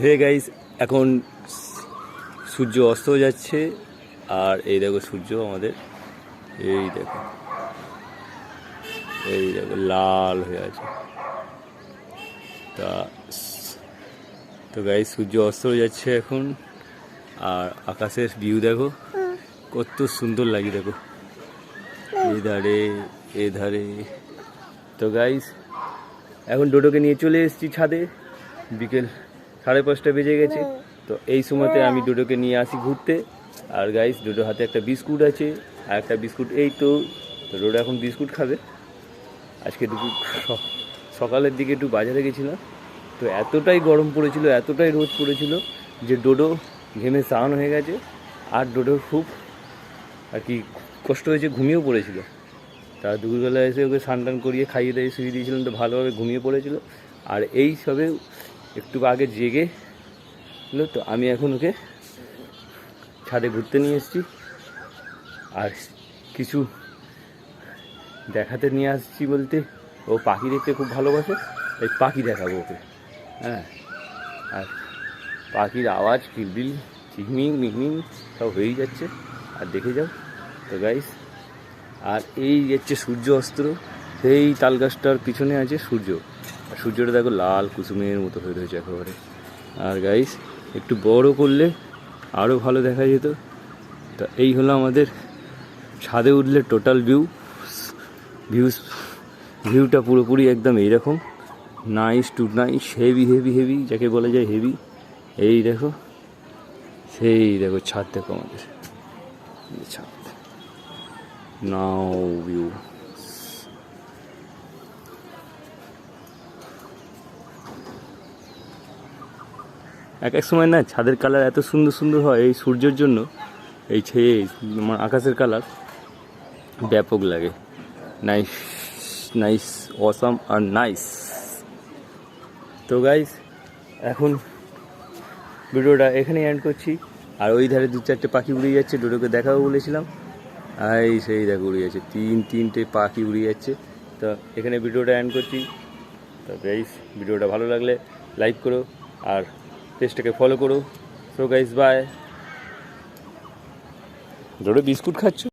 Hey guys, এখন সূর্য অস্ত যাচ্ছে। আর এই দেখো সূর্য আমাদের, এই দেখো লাল হয়ে আছে। তা তো গাইস, সূর্য অস্ত যাচ্ছে এখন। আর আকাশের ভিউ দেখো কত সুন্দর লাগে, দেখো এই ধারে এই ধারে। তো গাইস, এখন ডোডোকে নিয়ে চলে এসেছি ছাদে। বিকেল 5:30 বেজে গেছে। তো এই সময়তে আমি ডোডোকে নিয়ে আসি ঘুরতে। আর গাইস, ডোডোর হাতে একটা বিস্কুট আছে, আর একটা বিস্কুট এই তো ডোডো এখন বিস্কুট খাবে। আজকে সকালের দিকে একটু বাজারে গেছিলাম, তো এতটাই গরম পড়েছিল, এতটাই রোদ পড়েছিল যে ডোডো ঘেমে স্নান হয়ে গেছে। আর ডোডোর খুব আর কি কষ্ট হয়েছে, ঘুমিয়েও পড়েছিল। তা দুপুরবেলা এসে ওকে স্নান করিয়ে খাইয়ে দিয়ে শুয়ে দিয়েছিলাম, তো ভালোভাবে ঘুমিয়ে পড়েছিল। আর এই সবে একটু আগে জেগে হলো, তো আমি এখন ওকে ছাদে ঘুরতে নিয়ে এসেছি। আর কিছু দেখাতে নিয়ে আসছি বলতে, ও পাখি দেখতে খুব ভালোবাসে, তাই পাখি দেখাবো ওকে। হ্যাঁ, আর পাখির আওয়াজ কিলবিল ঝিকমিক মিকমিক সব হয়েই যাচ্ছে, আর দেখে যাও। তো গাইস, আর এই হচ্ছে সূর্য অস্ত। সেই তাল গাছটার পিছনে আছে সূর্য, আর সূর্যটা দেখো লাল কুসুমের মতো হয়ে রয়েছে একেবারে। আর গাইস, একটু বড় করলে আরও ভালো দেখা যেত। তা এই হলো আমাদের ছাদে উঠলে টোটাল ভিউটা পুরোপুরি একদম এইরকম, nice to nice, heavy heavy heavy যাকে বলা যায় হেভি। এই দেখো, সেই দেখো ছাদ, দেখো আমাদের ছাদ, নাও ভিউ। এক এক সময় না ছাদের কালার এত সুন্দর সুন্দর হয় এই সূর্যের জন্য, এই আকাশের কালার ব্যাপক লাগে। নাইস নাইস, অসাম আর নাইস। তো গাইস, এখন ভিডিওটা এখানেই এন্ড করছি। আর ওই ধারে 2-4টে পাখি উড়ে যাচ্ছে, ডোডোকে দেখাবো বলেছিলাম। এই সেই দেখো উড়ে যাচ্ছে, 3-3টে পাখি উড়ে যাচ্ছে। তো এখানে ভিডিওটা এন্ড করছি। তো গাইস, ভিডিওটা ভালো লাগলে লাইক করো আর পেজটাকে ফলো করো। So guys, bye. Dodo biscuit খাচ্ছ?